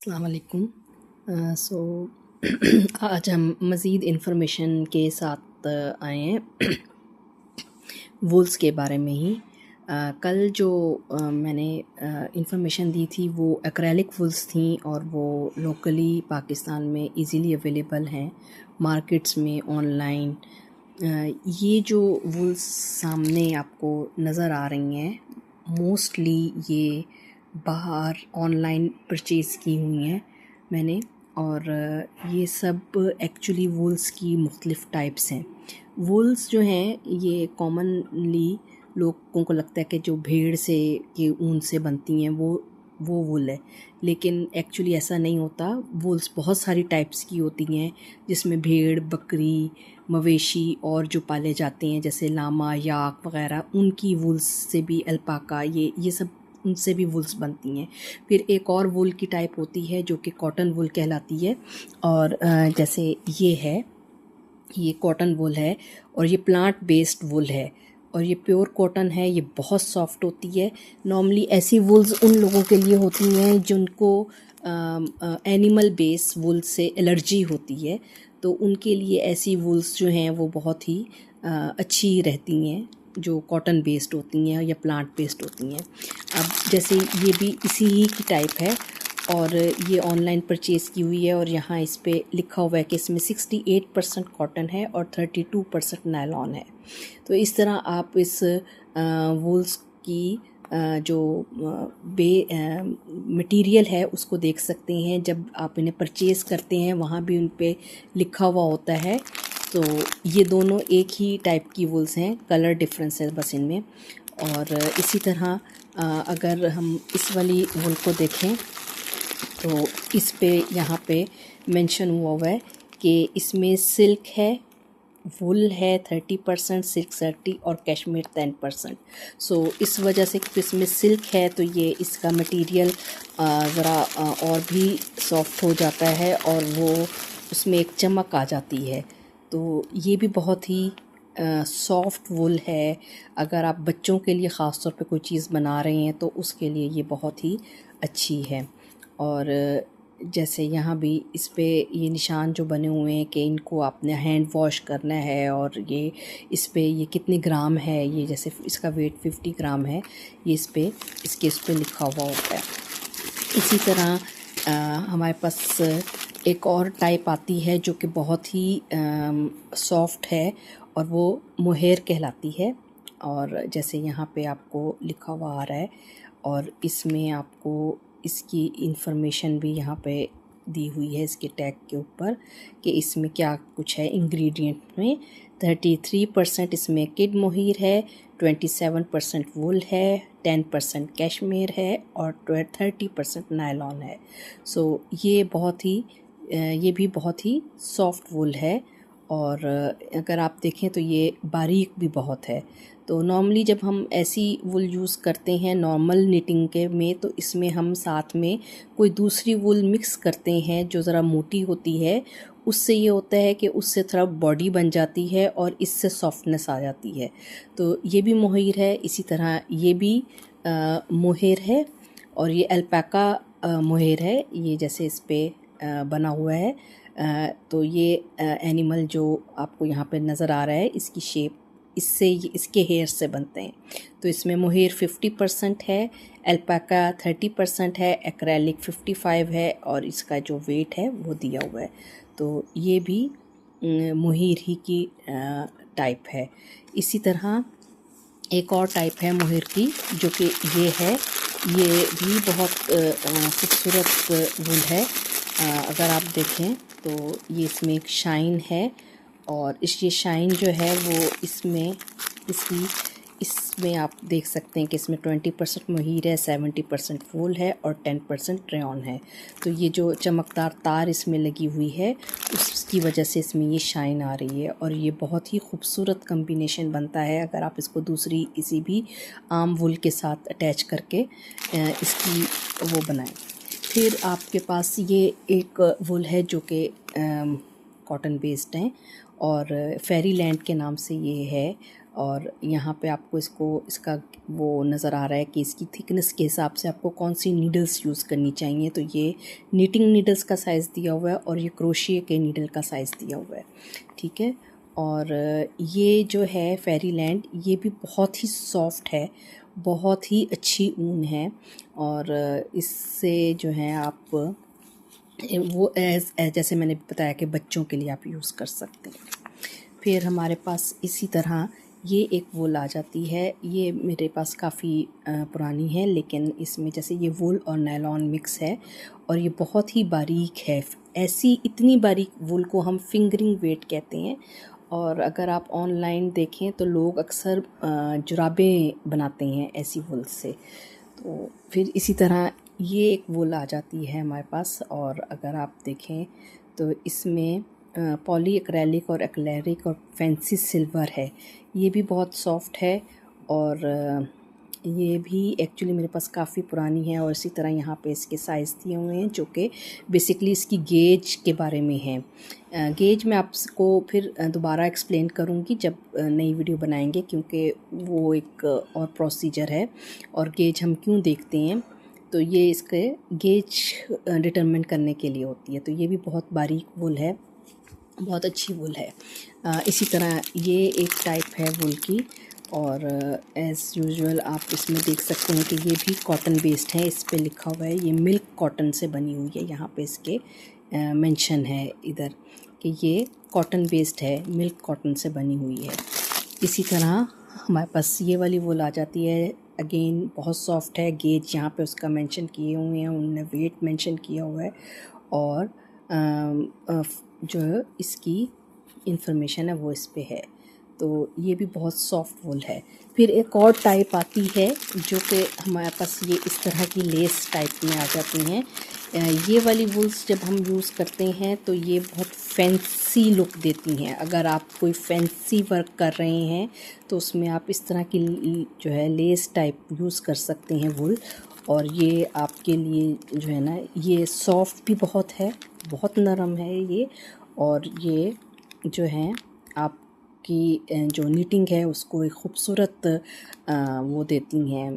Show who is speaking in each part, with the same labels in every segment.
Speaker 1: अस्सलाम वालेकुम। सो आज हम मज़ीद इन्फॉर्मेशन के साथ आए हैं वूल्स के बारे में ही। कल जो मैंने इन्फॉर्मेशन दी थी वो एक्रेलिक वूल्स थी और वो लोकली पाकिस्तान में इजीली अवेलेबल हैं मार्केट्स में, ऑनलाइन। ये जो वूल्स सामने आपको नज़र आ रही हैं मोस्टली ये बाहर ऑनलाइन परचेज़ की हुई हैं मैंने, और ये सब एक्चुअली वूल्स की मुख्तलिफ़ टाइप्स हैं। वूल्स जो हैं ये कॉमनली लोगों को लगता है कि जो भेड़ से के ऊन से बनती हैं वो वूल है, लेकिन एक्चुअली ऐसा नहीं होता। वूल्स बहुत सारी टाइप्स की होती हैं जिसमें भेड़, बकरी, मवेशी और जो पाले जाते हैं जैसे लामा, याक वग़ैरह, उनकी वूल्स से भी, अल्पाका, ये सब उनसे भी वूल्स बनती हैं। फिर एक और वूल की टाइप होती है जो कि कॉटन वूल कहलाती है, और जैसे ये कॉटन वूल है और ये प्लांट बेस्ड वूल है और ये प्योर कॉटन है। ये बहुत सॉफ्ट होती है। नॉर्मली ऐसी वूल्स उन लोगों के लिए होती हैं जिनको एनिमल बेस वूल से एलर्जी होती है, तो उनके लिए ऐसी वूल्स जो हैं वो बहुत ही अच्छी रहती हैं, जो कॉटन बेस्ड होती हैं या प्लांट बेस्ड होती हैं। अब जैसे ये भी इसी ही की टाइप है और ये ऑनलाइन परचेज़ की हुई है और यहाँ इस पे लिखा हुआ है कि इसमें 68% कॉटन है और 32% नायलॉन है। तो इस तरह आप इस वूल्स की जो मटेरियल है उसको देख सकते हैं। जब आप इन्हें परचेज़ करते हैं वहाँ भी उन पे लिखा हुआ होता है। तो ये दोनों एक ही टाइप की वूल्स हैं, कलर डिफरेंस है बस इनमें। और इसी तरह अगर हम इस वाली वूल को देखें तो इस पे यहाँ पे मेंशन हुआ है कि इसमें सिल्क है, वुल है 30%, सिल्क 30 और कैशमीर 10%। सो इस वजह से कि इसमें सिल्क है तो ये इसका मटेरियल ज़रा और भी सॉफ्ट हो जाता है और वो उसमें एक चमक आ जाती है। तो ये भी बहुत ही सॉफ्ट वुल है। अगर आप बच्चों के लिए ख़ास तौर पे कोई चीज़ बना रहे हैं तो उसके लिए ये बहुत ही अच्छी है। और जैसे यहाँ भी इस पे ये निशान जो बने हुए हैं कि इनको आपने हैंड वॉश करना है, और ये इस पे ये कितने ग्राम है, ये जैसे इसका वेट 50 ग्राम है, ये इस पे लिखा हुआ होता है। इसी तरह हमारे पास एक और टाइप आती है जो कि बहुत ही सॉफ्ट है और वो मोहेर कहलाती है। और जैसे यहाँ पे आपको लिखा हुआ आ रहा है और इसमें आपको इसकी इंफॉर्मेशन भी यहाँ पे दी हुई है इसके टैग के ऊपर कि इसमें क्या कुछ है इंग्रेडिएंट में। 33% इसमें किड मोहीर है, 27% वुल है, 10% कैशमीर है और 30% नायलॉन है। सो ये भी बहुत ही सॉफ्ट वुल है। और अगर आप देखें तो ये बारीक भी बहुत है। तो नॉर्मली जब हम ऐसी वुल यूज़ करते हैं नॉर्मल निटिंग के में, तो इसमें हम साथ में कोई दूसरी वुल मिक्स करते हैं जो ज़रा मोटी होती है। उससे ये होता है कि उससे थोड़ा बॉडी बन जाती है और इससे सॉफ्टनेस आ जाती है। तो ये भी मोहेर है। इसी तरह ये भी मोहेर है और ये अल्पाका मोहेर है। ये जैसे इस पे बना हुआ है। तो ये एनिमल जो आपको यहाँ पे नज़र आ रहा है इसकी शेप इससे इसके हेयर से बनते हैं। तो इसमें मोहेर 50% है, अल्पाका 30% है, एक्रेलिक 55 है और इसका जो वेट है वो दिया हुआ है। तो ये भी मोहेर ही की टाइप है। इसी तरह एक और टाइप है मोहेर की जो कि ये है। ये भी बहुत खूबसूरत वुल है। अगर आप देखें तो ये इसमें एक शाइन है और ये शाइन जो है वो इसमें आप देख सकते हैं कि इसमें 20% मोहीर है, 70% वूल है और 10% रेयॉन है। तो ये जो चमकदार तार इसमें लगी हुई है उसकी वजह से इसमें ये शाइन आ रही है और ये बहुत ही खूबसूरत कम्बिनेशन बनता है अगर आप इसको दूसरी किसी भी आम वूल के साथ अटैच करके इसकी वो बनाएं। फिर आपके पास ये एक वूल है जो कि कॉटन बेस्ड हैं और फेरी लैंड के नाम से ये है और यहाँ पे आपको इसका वो नज़र आ रहा है कि इसकी थिकनेस के हिसाब से आपको कौन सी नीडल्स यूज़ करनी चाहिए। तो ये नीटिंग नीडल्स का साइज़ दिया हुआ है और ये क्रोशिया के नीडल का साइज़ दिया हुआ है, ठीक है। और ये जो है फेरीलैंड, ये भी बहुत ही सॉफ्ट है, बहुत ही अच्छी ऊन है और इससे जो है आप वो जैसे मैंने बताया कि बच्चों के लिए आप यूज़ कर सकते हैं। फिर हमारे पास इसी तरह ये एक वूल आ जाती है। ये मेरे पास काफ़ी पुरानी है, लेकिन इसमें जैसे ये वूल और नायलॉन मिक्स है और ये बहुत ही बारीक है। ऐसी इतनी बारीक वूल को हम फिंगरिंग वेट कहते हैं। और अगर आप ऑनलाइन देखें तो लोग अक्सर जुराबें बनाते हैं ऐसी वूल से। तो फिर इसी तरह ये एक वूल आ जाती है हमारे पास। और अगर आप देखें तो इसमें पॉली एक्रेलिक और एक्लेरिक और फैंसी सिल्वर है। ये भी बहुत सॉफ्ट है और ये भी एक्चुअली मेरे पास काफ़ी पुरानी है। और इसी तरह यहाँ पे इसके साइज़ दिए हुए हैं जो कि बेसिकली इसकी गेज के बारे में है। गेज मैं आपको फिर दोबारा एक्सप्लेन करूँगी जब नई वीडियो बनाएंगे, क्योंकि वो एक और प्रोसीजर है और गेज हम क्यों देखते हैं। तो ये इसके गेज डिटरमिन करने के लिए होती है। तो ये भी बहुत बारीक वूल है, बहुत अच्छी वूल है। इसी तरह ये एक टाइप है वूल की। और एज़ यूजुअल आप इसमें देख सकते हैं कि ये भी कॉटन बेस्ड है। इस पे लिखा हुआ है ये मिल्क कॉटन से बनी हुई है। यहाँ पे इसके मेंशन है इधर कि ये कॉटन बेस्ड है, मिल्क कॉटन से बनी हुई है। इसी तरह हमारे पास ये वाली वूल आ जाती है। अगेन बहुत सॉफ्ट है। गेज यहाँ पे उसका मेंशन किए हुए हैं, उन्होंने वेट मेंशन किया हुआ है और जो इसकी इंफॉर्मेशन है वो इस पे है। तो ये भी बहुत सॉफ्ट वूल है। फिर एक और टाइप आती है जो कि हमारे पास ये इस तरह की लेस टाइप में आ जाती हैं। ये वाली वूल्स जब हम यूज़ करते हैं तो ये बहुत फैंसी लुक देती हैं। अगर आप कोई फैंसी वर्क कर रहे हैं तो उसमें आप इस तरह की जो है लेस टाइप यूज़ कर सकते हैं वूल। और ये आपके लिए जो है ना, ये सॉफ्ट भी बहुत है, बहुत नरम है ये। और ये जो है आपकी जो नीटिंग है उसको एक ख़ूबसूरत वो देती हैं,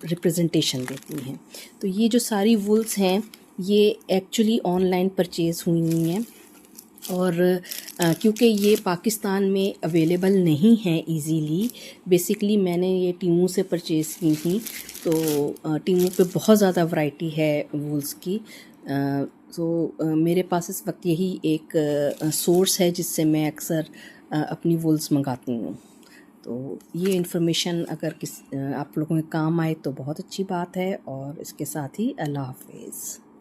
Speaker 1: रिप्रेजेंटेशन देती हैं। तो ये जो सारी वूल्स हैं ये एक्चुअली ऑनलाइन परचेज़ हुई हैं और क्योंकि ये पाकिस्तान में अवेलेबल नहीं है इजीली, बेसिकली मैंने ये टीमू से परचेज़ की थी। तो टीमू पे बहुत ज़्यादा वैरायटी है वूल्स की। तो मेरे पास इस वक्त यही एक सोर्स है जिससे मैं अक्सर अपनी वूल्स मंगाती हूँ। तो ये इन्फॉर्मेशन अगर आप लोगों के काम आए तो बहुत अच्छी बात है। और इसके साथ ही अल्लाह हाफ़िज़।